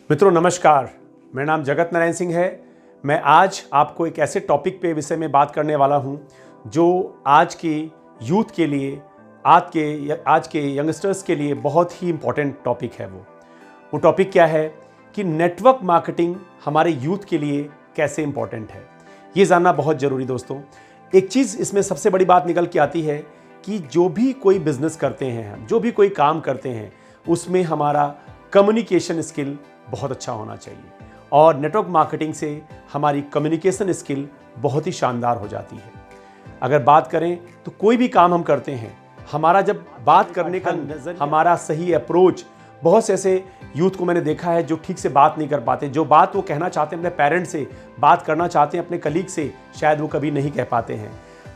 मित्रों नमस्कार, मेरा नाम जगत नारायण सिंह है। मैं आज आपको एक ऐसे टॉपिक पे विषय में बात करने वाला हूं जो आज के यूथ के लिए, आज के यंगस्टर्स के लिए बहुत ही इम्पॉर्टेंट टॉपिक है। वो टॉपिक क्या है कि नेटवर्क मार्केटिंग हमारे यूथ के लिए कैसे इम्पॉर्टेंट है, ये जानना बहुत ज़रूरी। दोस्तों, एक चीज़ इसमें सबसे बड़ी बात निकल के आती है कि जो भी कोई बिजनेस करते हैं हम, जो भी कोई काम करते हैं, उसमें हमारा कम्युनिकेशन स्किल बहुत अच्छा होना चाहिए। और नेटवर्क मार्केटिंग से हमारी कम्युनिकेशन स्किल बहुत ही शानदार हो जाती है। अगर बात करें तो कोई भी काम हम करते हैं, हमारा जब बात करने का हमारा सही अप्रोच, बहुत से ऐसे यूथ को मैंने देखा है जो ठीक से बात नहीं कर पाते, जो बात वो कहना चाहते हैं अपने पेरेंट्स से, बात करना चाहते हैं अपने कलीग से, शायद वो कभी नहीं कह पाते हैं।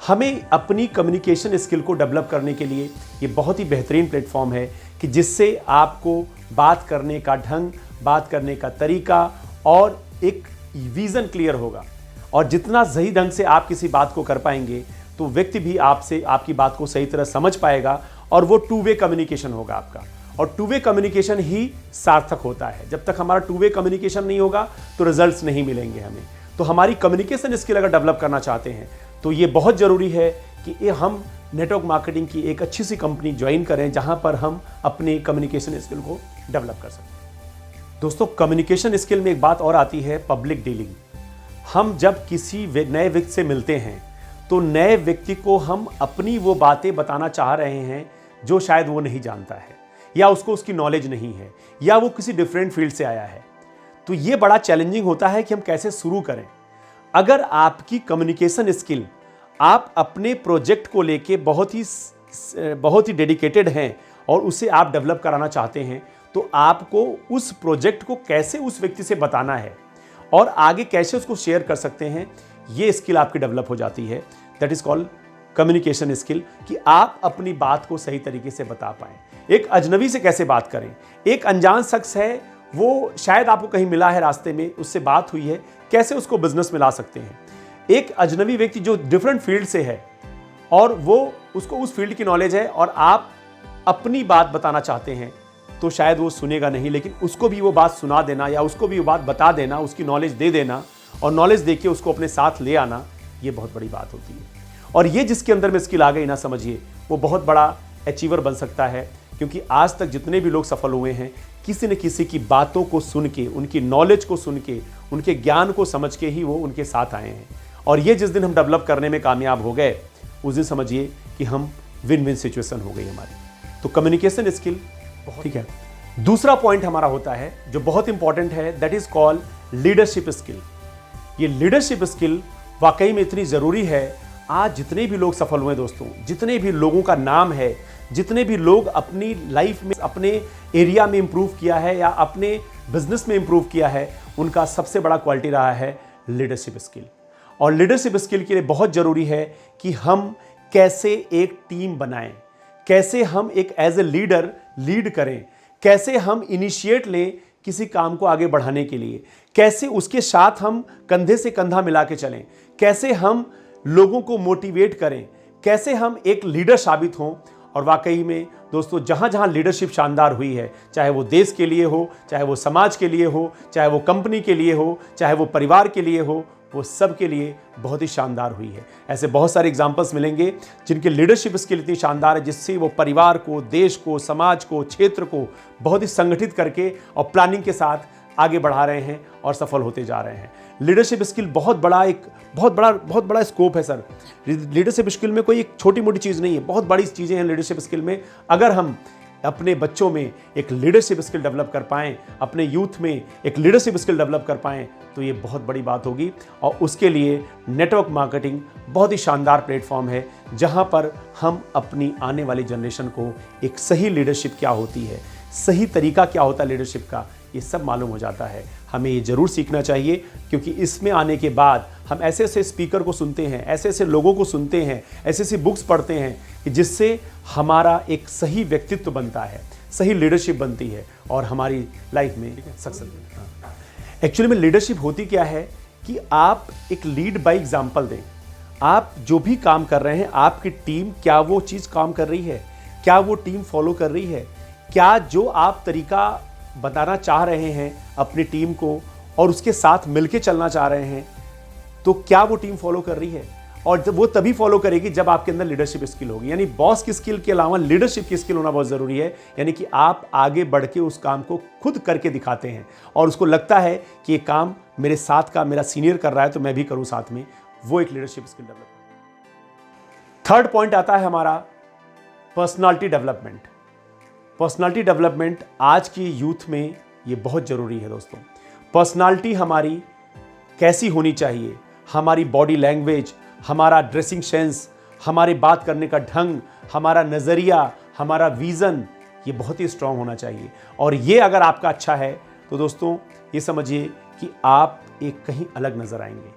हमें अपनी कम्युनिकेशन स्किल को डेवलप करने के लिए ये बहुत ही बेहतरीन प्लेटफॉर्म है कि जिससे आपको बात करने का ढंग, बात करने का तरीका और एक विज़न क्लियर होगा। और जितना सही ढंग से आप किसी बात को कर पाएंगे तो व्यक्ति भी आपसे आपकी बात को सही तरह समझ पाएगा और वो टू वे कम्युनिकेशन होगा आपका। और टू वे कम्युनिकेशन ही सार्थक होता है। जब तक हमारा टू वे कम्युनिकेशन नहीं होगा तो रिजल्ट्स नहीं मिलेंगे हमें। तो हमारी कम्युनिकेशन स्किल अगर डेवलप करना चाहते हैं तो ये बहुत ज़रूरी है कि हम नेटवर्क मार्केटिंग की एक अच्छी सी कंपनी ज्वाइन करें जहां पर हम अपनी कम्युनिकेशन स्किल को डेवलप कर सकते हैं। दोस्तों, कम्युनिकेशन स्किल में एक बात और आती है, पब्लिक डीलिंग। हम जब किसी नए व्यक्ति से मिलते हैं तो नए व्यक्ति को हम अपनी वो बातें बताना चाह रहे हैं जो शायद वो नहीं जानता है, या उसको उसकी नॉलेज नहीं है, या वो किसी डिफरेंट फील्ड से आया है। तो ये बड़ा चैलेंजिंग होता है कि हम कैसे शुरू करें। अगर आपकी कम्युनिकेशन स्किल, आप अपने प्रोजेक्ट को लेके बहुत ही डेडिकेटेड हैं और उसे आप डेवलप कराना चाहते हैं, तो आपको उस प्रोजेक्ट को कैसे उस व्यक्ति से बताना है और आगे कैसे उसको शेयर कर सकते हैं, ये स्किल आपकी डेवलप हो जाती है। That is called communication skill, कि आप अपनी बात को सही तरीके से बता पाएं। एक अजनबी से कैसे बात करें, एक अनजान शख्स है, वो शायद आपको कहीं मिला है रास्ते में, उससे बात हुई है, कैसे उसको बिजनेस में ला सकते हैं। एक अजनबी व्यक्ति जो डिफरेंट फील्ड से है और वो उसको उस फील्ड की नॉलेज है और आप अपनी बात बताना चाहते हैं, तो शायद वो सुनेगा नहीं, लेकिन उसको भी वो बात सुना देना या उसको भी वो बात बता देना, उसकी नॉलेज दे देना और नॉलेज देके उसको अपने साथ ले आना, ये बहुत बड़ी बात होती है। और ये जिसके अंदर में स्किल आ गई ना, समझिए वो बहुत बड़ा अचीवर बन सकता है। क्योंकि आज तक जितने भी लोग सफल हुए हैं, किसी न किसी की बातों को सुन के, उनकी नॉलेज को सुन के, उनके ज्ञान को समझ के ही वो उनके साथ आए हैं। और ये जिस दिन हम डेवलप करने में कामयाब हो गए, उस दिन समझिए कि हम विन विन सिचुएशन हो गई हमारी। तो कम्युनिकेशन स्किल ठीक है। दूसरा पॉइंट हमारा होता है जो बहुत इंपॉर्टेंट है, that is called leadership skill. ये लीडरशिप स्किल वाकई में इतनी जरूरी है। आज जितने भी लोग सफल हुए दोस्तों, जितने भी लोगों का नाम है, जितने भी लोग अपनी लाइफ में, अपने एरिया में इंप्रूव किया है या अपने बिजनेस में इंप्रूव किया है, उनका सबसे बड़ा क्वालिटी रहा है लीडरशिप स्किल। और लीडरशिप स्किल के लिए बहुत जरूरी है कि हम कैसे एक टीम बनाएं, कैसे हम एक एज ए लीडर लीड करें, कैसे हम इनिशिएट लें किसी काम को आगे बढ़ाने के लिए, कैसे उसके साथ हम कंधे से कंधा मिला के चलें, कैसे हम लोगों को मोटिवेट करें, कैसे हम एक लीडर साबित हों। और वाकई में दोस्तों, जहां जहां लीडरशिप शानदार हुई है, चाहे वो देश के लिए हो, चाहे वो समाज के लिए हो, चाहे वो कंपनी के लिए हो, चाहे वो परिवार के लिए हो, वो सब के लिए बहुत ही शानदार हुई है। ऐसे बहुत सारे एग्जाम्पल्स मिलेंगे जिनके लीडरशिप स्किल इतनी शानदार है जिससे वो परिवार को, देश को, समाज को, क्षेत्र को बहुत ही संगठित करके और प्लानिंग के साथ आगे बढ़ा रहे हैं और सफल होते जा रहे हैं। लीडरशिप स्किल बहुत बड़ा स्कोप है सर। लीडरशिप स्किल में कोई एक छोटी मोटी चीज़ नहीं है, बहुत बड़ी चीज़ें हैं लीडरशिप स्किल में। अगर हम अपने बच्चों में एक लीडरशिप स्किल डेवलप कर पाएं, अपने यूथ में एक लीडरशिप स्किल डेवलप कर पाएं, तो ये बहुत बड़ी बात होगी। और उसके लिए नेटवर्क मार्केटिंग बहुत ही शानदार प्लेटफॉर्म है जहां पर हम अपनी आने वाली जनरेशन को एक सही लीडरशिप क्या होती है, सही तरीका क्या होता है लीडरशिप का, ये सब मालूम हो जाता है। हमें ये ज़रूर सीखना चाहिए, क्योंकि इसमें आने के बाद हम ऐसे ऐसे स्पीकर को सुनते हैं, ऐसे ऐसे लोगों को सुनते हैं, ऐसी ऐसी बुक्स पढ़ते हैं कि जिससे हमारा एक सही व्यक्तित्व बनता है, सही लीडरशिप बनती है और हमारी लाइफ में सक्सेस। एक्चुअली में लीडरशिप होती क्या है कि आप एक लीड बाय एग्जाम्पल दें। आप जो भी काम कर रहे हैं, आपकी टीम क्या वो चीज़ काम कर रही है, क्या वो टीम फॉलो कर रही है, क्या जो आप तरीका बताना चाह रहे हैं अपनी टीम को और उसके साथ मिलके चलना चाह रहे हैं, तो क्या वो टीम फॉलो कर रही है? और वो तभी फॉलो करेगी जब आपके अंदर लीडरशिप स्किल होगी। यानी बॉस की स्किल के अलावा लीडरशिप की स्किल होना बहुत ज़रूरी है। यानी कि आप आगे बढ़ के उस काम को खुद करके दिखाते हैं और उसको लगता है कि ये काम मेरे साथ का मेरा सीनियर कर रहा है तो मैं भी करूँ साथ में। वो एक leadership skill development. Third point आता है हमारा पर्सनालिटी डेवलपमेंट। पर्सनालिटी डेवलपमेंट आज की यूथ में ये बहुत ज़रूरी है दोस्तों। पर्सनालिटी हमारी कैसी होनी चाहिए, हमारी बॉडी लैंग्वेज, हमारा ड्रेसिंग सेंस, हमारे बात करने का ढंग, हमारा नज़रिया, हमारा विज़न, ये बहुत ही स्ट्रांग होना चाहिए। और ये अगर आपका अच्छा है तो दोस्तों ये समझिए कि आप एक कहीं अलग नज़र आएंगे।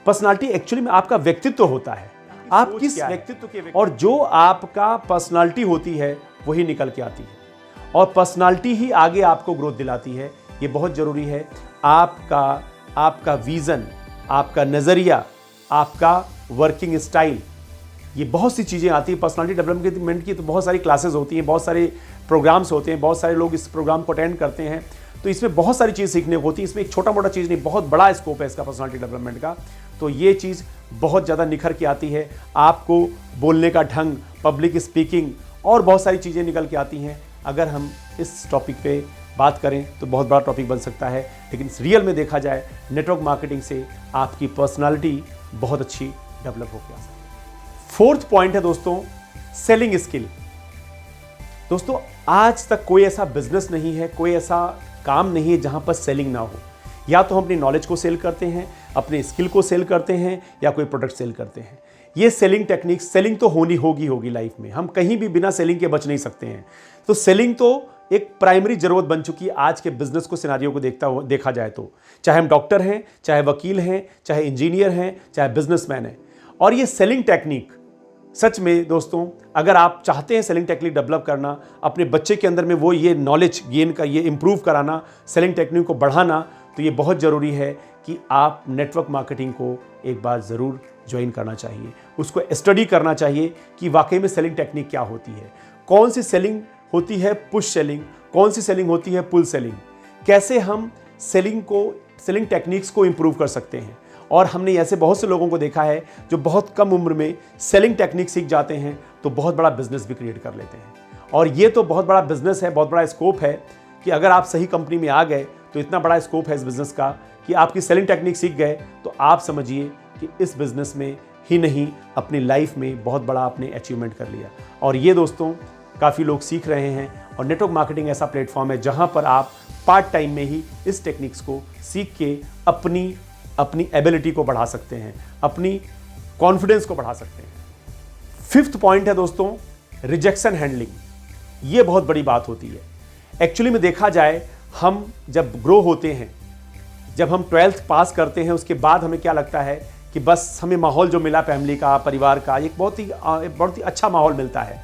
पर्सनालिटी एक्चुअली में आपका व्यक्तित्व होता है, आप किस व्यक्तित्व के, और जो आपका पर्सनालिटी होती है वही निकल के आती है और पर्सनालिटी ही आगे आपको ग्रोथ दिलाती है। ये बहुत ज़रूरी है। आपका विज़न, आपका नज़रिया, आपका वर्किंग स्टाइल, ये बहुत सी चीज़ें आती हैं। पर्सनालिटी डेवलपमेंट की तो बहुत सारी क्लासेस होती हैं, बहुत सारे प्रोग्राम्स होते हैं, बहुत सारे लोग इस प्रोग्राम को अटेंड करते हैं, तो इसमें बहुत सारी चीज़ सीखने को होती है। इसमें एक छोटा मोटा चीज़ नहीं, बहुत बड़ा स्कोप है इसका पर्सनालिटी डेवलपमेंट का। तो ये चीज़ बहुत ज़्यादा निखर के आती है। आपको बोलने का ढंग, पब्लिक स्पीकिंग और बहुत सारी चीज़ें निकल के आती हैं। अगर हम इस टॉपिक पे बात करें तो बहुत बड़ा टॉपिक बन सकता है, लेकिन रियल में देखा जाए नेटवर्क मार्केटिंग से आपकी पर्सनालिटी बहुत अच्छी डेवलप होकर आ सकती है। फोर्थ पॉइंट है दोस्तों सेलिंग स्किल। दोस्तों आज तक कोई ऐसा बिजनेस नहीं है, कोई ऐसा काम नहीं है जहां पर सेलिंग ना हो। या तो हम अपनी नॉलेज को सेल करते हैं, अपने स्किल को सेल करते हैं, या कोई प्रोडक्ट सेल करते हैं। ये सेलिंग टेक्निक, सेलिंग तो होगी लाइफ में। हम कहीं भी बिना सेलिंग के बच नहीं सकते हैं। तो सेलिंग तो एक प्राइमरी जरूरत बन चुकी है आज के बिजनेस को, सिनारियो को देखा जाए तो। चाहे हम डॉक्टर हैं, चाहे वकील हैं, चाहे इंजीनियर हैं, चाहे बिजनेसमैन हैं। और ये सेलिंग टेक्निक सच में दोस्तों, अगर आप चाहते हैं सेलिंग टेक्निक डेवलप करना, अपने बच्चे के अंदर में वो ये नॉलेज गेन का, ये इंप्रूव कराना, सेलिंग टेक्निक को बढ़ाना, तो ये बहुत ज़रूरी है कि आप नेटवर्क मार्केटिंग को एक बार ज़रूर ज्वाइन करना चाहिए। उसको स्टडी करना चाहिए कि वाकई में सेलिंग टेक्निक क्या होती है। कौन सी सेलिंग होती है पुश सेलिंग, कौन सी सेलिंग होती है पुल सेलिंग, कैसे हम सेलिंग टेक्निक्स को इंप्रूव कर सकते हैं। और हमने ऐसे बहुत से लोगों को देखा है जो बहुत कम उम्र में सेलिंग टेक्निक सीख जाते हैं तो बहुत बड़ा बिजनेस भी क्रिएट कर लेते हैं। और ये तो बहुत बड़ा बिजनेस है, बहुत बड़ा स्कोप है कि अगर आप सही कंपनी में आ गए तो इतना बड़ा स्कोप है इस बिजनेस का कि आपकी सेलिंग टेक्निक सीख गए तो आप समझिए कि इस बिजनेस में ही नहीं, अपनी लाइफ में बहुत बड़ा आपने अचीवमेंट कर लिया। और ये दोस्तों काफ़ी लोग सीख रहे हैं। और नेटवर्क मार्केटिंग ऐसा प्लेटफॉर्म है जहां पर आप पार्ट टाइम में ही इस टेक्निक्स को सीख के अपनी एबिलिटी को बढ़ा सकते हैं, अपनी कॉन्फिडेंस को बढ़ा सकते हैं। फिफ्थ पॉइंट है दोस्तों रिजेक्शन हैंडलिंग। ये बहुत बड़ी बात होती है। एक्चुअली में देखा जाए, हम जब ग्रो होते हैं, जब हम 12th पास करते हैं, उसके बाद हमें क्या लगता है कि बस हमें माहौल जो मिला फैमिली का, परिवार का, एक बहुत ही अच्छा माहौल मिलता है।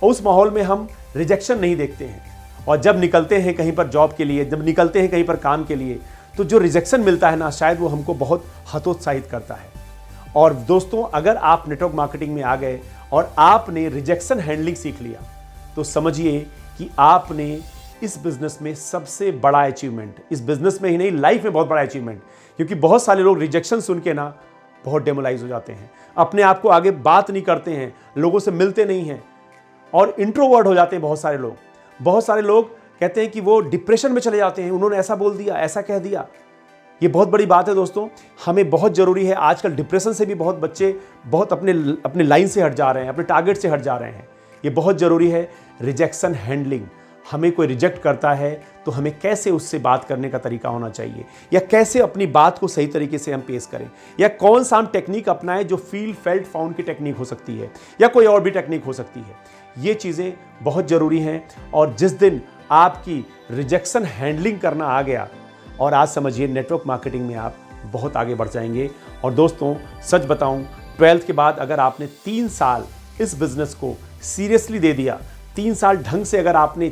उस माहौल में हम रिजेक्शन नहीं देखते हैं। और जब निकलते हैं कहीं पर जॉब के लिए, जब निकलते हैं कहीं पर काम के लिए, तो जो रिजेक्शन मिलता है ना, शायद वो हमको बहुत हतोत्साहित करता है। और दोस्तों अगर आप नेटवर्क मार्केटिंग में आ गए और आपने रिजेक्शन हैंडलिंग सीख लिया तो समझिए कि आपने इस बिजनेस में सबसे बड़ा अचीवमेंट, इस बिजनेस में ही नहीं लाइफ में बहुत बड़ा अचीवमेंट। क्योंकि बहुत सारे लोग रिजेक्शन सुन के ना बहुत डेमोलाइज हो जाते हैं, अपने आप को आगे बात नहीं करते हैं, लोगों से मिलते नहीं हैं और इंट्रोवर्ट हो जाते हैं। बहुत सारे लोग कहते हैं कि वो डिप्रेशन में चले जाते हैं, उन्होंने ऐसा बोल दिया, ऐसा कह दिया। ये बहुत बड़ी बात है दोस्तों। हमें बहुत ज़रूरी है, आजकल डिप्रेशन से भी बहुत बच्चे बहुत अपने लाइन से हट जा रहे हैं, अपने टारगेट से हट जा रहे हैं। ये बहुत ज़रूरी है रिजेक्शन हैंडलिंग। हमें कोई रिजेक्ट करता है तो हमें कैसे उससे बात करने का तरीका होना चाहिए, या कैसे अपनी बात को सही तरीके से हम पेश करें, या कौन सा हम टेक्निक अपनाएं जो फील फेल्ट फाउंड की टेक्निक हो सकती है, या कोई और भी टेक्निक हो सकती है। ये चीज़ें बहुत ज़रूरी हैं। और जिस दिन आपकी रिजेक्शन हैंडलिंग करना आ गया, और आज समझिए नेटवर्क मार्केटिंग में आप बहुत आगे बढ़ जाएंगे। और दोस्तों सच बताऊं, 12th के बाद अगर आपने 3 साल इस बिज़नेस को सीरियसली दे दिया, 3 साल ढंग से अगर आपने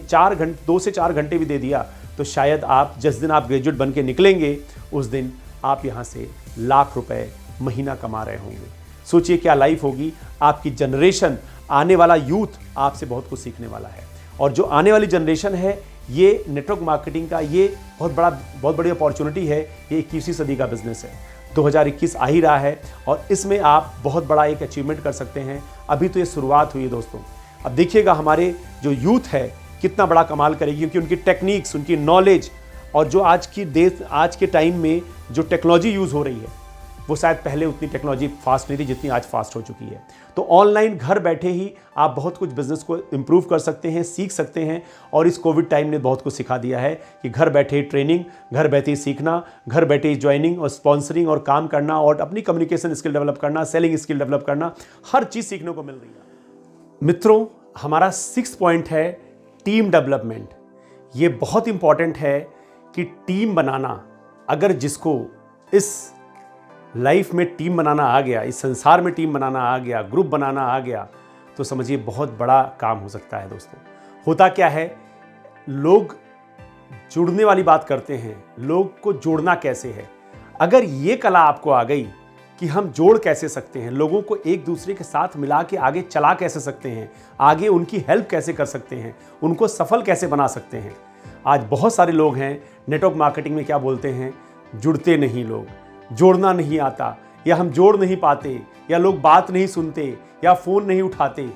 2 से 4 घंटे भी दे दिया, तो शायद आप जिस दिन आप ग्रेजुएट बन के निकलेंगे उस दिन आप यहाँ से लाख रुपए महीना कमा रहे होंगे। सोचिए क्या लाइफ होगी आपकी। जनरेशन, आने वाला यूथ आपसे बहुत कुछ सीखने वाला है। और जो आने वाली जनरेशन है ये नेटवर्क मार्केटिंग का ये बहुत बड़ी अपॉर्चुनिटी है। ये 21वीं सदी का बिजनेस है, 2021 आ ही रहा है और इसमें आप बहुत बड़ा एक अचीवमेंट कर सकते हैं। अभी तो ये शुरुआत हुई है दोस्तों। अब देखिएगा हमारे जो यूथ है कितना बड़ा कमाल करेगी, क्योंकि उनकी टेक्निक्स, उनकी नॉलेज और जो आज के टाइम में जो टेक्नोलॉजी यूज़ हो रही है वो शायद पहले उतनी टेक्नोलॉजी फास्ट नहीं थी जितनी आज फास्ट हो चुकी है। तो ऑनलाइन घर बैठे ही आप बहुत कुछ बिजनेस को इम्प्रूव कर सकते हैं, सीख सकते हैं। और इस कोविड टाइम ने बहुत कुछ सिखा दिया है कि घर बैठे ही ट्रेनिंग, घर बैठे ही सीखना, घर बैठे ही ज्वाइनिंग और स्पॉन्सरिंग और काम करना और अपनी कम्युनिकेशन स्किल डेवलप करना, सेलिंग स्किल डेवलप करना, हर चीज़ सीखने को मिल रही है। मित्रों, हमारा 6 पॉइंट है टीम डेवलपमेंट। ये बहुत इंपॉर्टेंट है कि टीम बनाना, अगर जिसको इस लाइफ में टीम बनाना आ गया, इस संसार में टीम बनाना आ गया, ग्रुप बनाना आ गया, तो समझिए बहुत बड़ा काम हो सकता है दोस्तों। होता क्या है, लोग जुड़ने वाली बात करते हैं, लोग को जोड़ना कैसे है। अगर ये कला आपको आ गई कि हम जोड़ कैसे सकते हैं, लोगों को एक दूसरे के साथ मिला के आगे चला कैसे सकते हैं, आगे उनकी हेल्प कैसे कर सकते हैं, उनको सफल कैसे बना सकते हैं। आज बहुत सारे लोग हैं नेटवर्क मार्केटिंग में क्या बोलते हैं, जुड़ते नहीं लोग, जोड़ना नहीं आता, या हम जोड़ नहीं पाते, या लोग बात नहीं सुनते, या फ़ोन नहीं उठाते।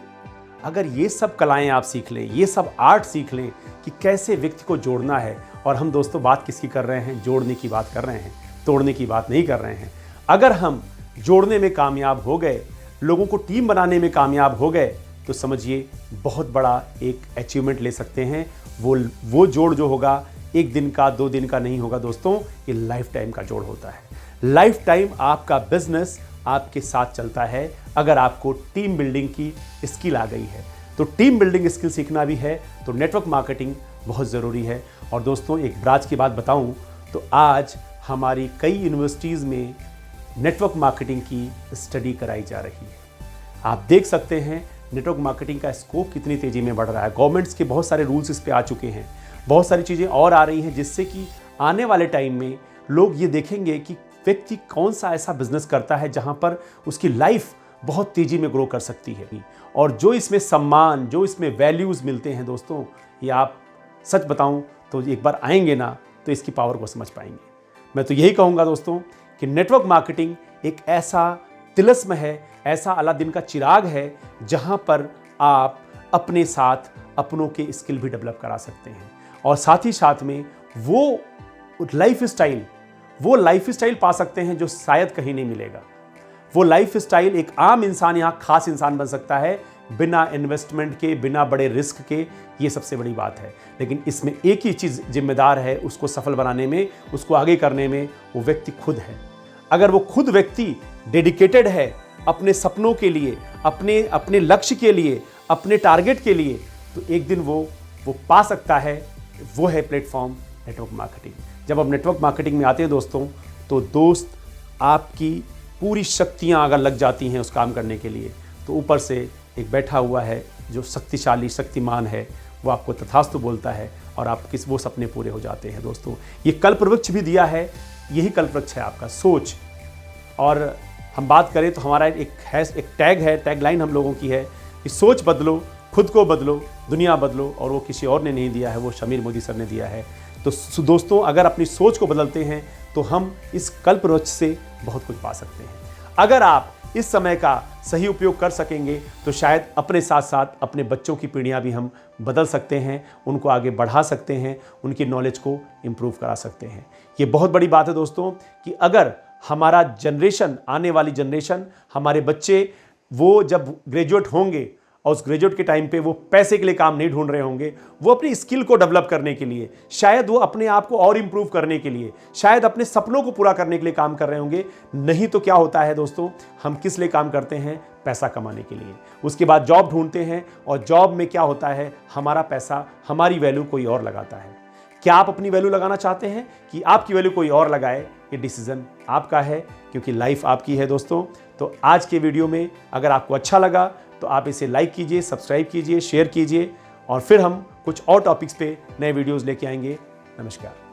अगर ये सब कलाएं आप सीख लें, ये सब आर्ट सीख लें कि कैसे व्यक्ति को जोड़ना है, और हम दोस्तों बात किसकी कर रहे हैं, जोड़ने की बात कर रहे हैं, तोड़ने की बात नहीं कर रहे हैं। अगर हम जोड़ने में कामयाब हो गए, लोगों को टीम बनाने में कामयाब हो गए, तो समझिए बहुत बड़ा एक अचीवमेंट ले सकते हैं। वो जोड़ जो होगा 1 दिन का, 2 दिन का नहीं होगा दोस्तों, ये लाइफ टाइम का जोड़ होता है। लाइफ टाइम आपका बिजनेस आपके साथ चलता है अगर आपको टीम बिल्डिंग की स्किल आ गई है। तो टीम बिल्डिंग स्किल सीखना भी है तो नेटवर्क मार्केटिंग बहुत ज़रूरी है। और दोस्तों एक राज की बात बताऊं तो आज हमारी कई यूनिवर्सिटीज़ में नेटवर्क मार्केटिंग की स्टडी कराई जा रही है। आप देख सकते हैं नेटवर्क मार्केटिंग का स्कोप कितनी तेज़ी में बढ़ रहा है। गवर्नमेंट्स के बहुत सारे रूल्स इस पे आ चुके हैं, बहुत सारी चीज़ें और आ रही हैं, जिससे कि आने वाले टाइम में लोग ये देखेंगे कि व्यक्ति कौन सा ऐसा बिजनेस करता है जहां पर उसकी लाइफ बहुत तेजी में ग्रो कर सकती है। और जो इसमें सम्मान, जो इसमें वैल्यूज़ मिलते हैं दोस्तों, ये आप सच बताऊं तो एक बार आएंगे ना तो इसकी पावर को समझ पाएंगे। मैं तो यही कहूँगा दोस्तों कि नेटवर्क मार्केटिंग एक ऐसा तिलिस्म है, ऐसा अलादीन का चिराग है, जहाँ पर आप अपने साथ अपनों के स्किल भी डेवलप करा सकते हैं। और साथ ही साथ में वो लाइफ स्टाइल पा सकते हैं जो शायद कहीं नहीं मिलेगा। वो लाइफ स्टाइल एक आम इंसान यहाँ खास इंसान बन सकता है बिना इन्वेस्टमेंट के, बिना बड़े रिस्क के। ये सबसे बड़ी बात है। लेकिन इसमें एक ही चीज़ जिम्मेदार है उसको सफल बनाने में, उसको आगे करने में, वो व्यक्ति खुद है। अगर वो खुद व्यक्ति डेडिकेटेड है अपने सपनों के लिए, अपने लक्ष्य के लिए, अपने टारगेट के लिए, तो एक दिन वो पा सकता है। वो है प्लेटफॉर्म नेटवर्क मार्केटिंग। जब आप नेटवर्क मार्केटिंग में आते हैं दोस्तों, तो दोस्त आपकी पूरी शक्तियां अगर लग जाती हैं उस काम करने के लिए, तो ऊपर से एक बैठा हुआ है जो शक्तिशाली, शक्तिमान है, वो आपको तथास्तु बोलता है और आप वो सपने पूरे हो जाते हैं दोस्तों। ये कल्पवृक्ष भी दिया है, यही कल्पवृक्ष है आपका सोच। और हम बात करें तो हमारा एक टैग लाइन हम लोगों की है कि सोच बदलो, खुद को बदलो, दुनिया बदलो। और वो किसी और ने नहीं दिया है, वो शमीर मोदी सर ने दिया है। तो दोस्तों अगर अपनी सोच को बदलते हैं तो हम इस कल्पवृक्ष से बहुत कुछ पा सकते हैं। अगर आप इस समय का सही उपयोग कर सकेंगे तो शायद अपने साथ साथ अपने बच्चों की पीढ़ियां भी हम बदल सकते हैं, उनको आगे बढ़ा सकते हैं, उनकी नॉलेज को इम्प्रूव करा सकते हैं। ये बहुत बड़ी बात है दोस्तों कि अगर हमारा जनरेशन, आने वाली जनरेशन, हमारे बच्चे, वो जब ग्रेजुएट होंगे और उस ग्रेजुएट के टाइम पे वो पैसे के लिए काम नहीं ढूंढ रहे होंगे, वो अपनी स्किल को डेवलप करने के लिए, शायद वो अपने आप को और इम्प्रूव करने के लिए, शायद अपने सपनों को पूरा करने के लिए काम कर रहे होंगे। नहीं तो क्या होता है दोस्तों, हम किस लिए काम करते हैं? पैसा कमाने के लिए। उसके बाद जॉब ढूंढते हैं और जॉब में क्या होता है, हमारा पैसा, हमारी वैल्यू कोई और लगाता है। क्या आप अपनी वैल्यू लगाना चाहते हैं कि आपकी वैल्यू कोई और लगाए? ये डिसीजन आपका है, क्योंकि लाइफ आपकी है दोस्तों। तो आज के वीडियो में अगर आपको अच्छा लगा तो आप इसे लाइक कीजिए, सब्सक्राइब कीजिए, शेयर कीजिए, और फिर हम कुछ और टॉपिक्स पे नए वीडियोस लेके आएंगे। नमस्कार।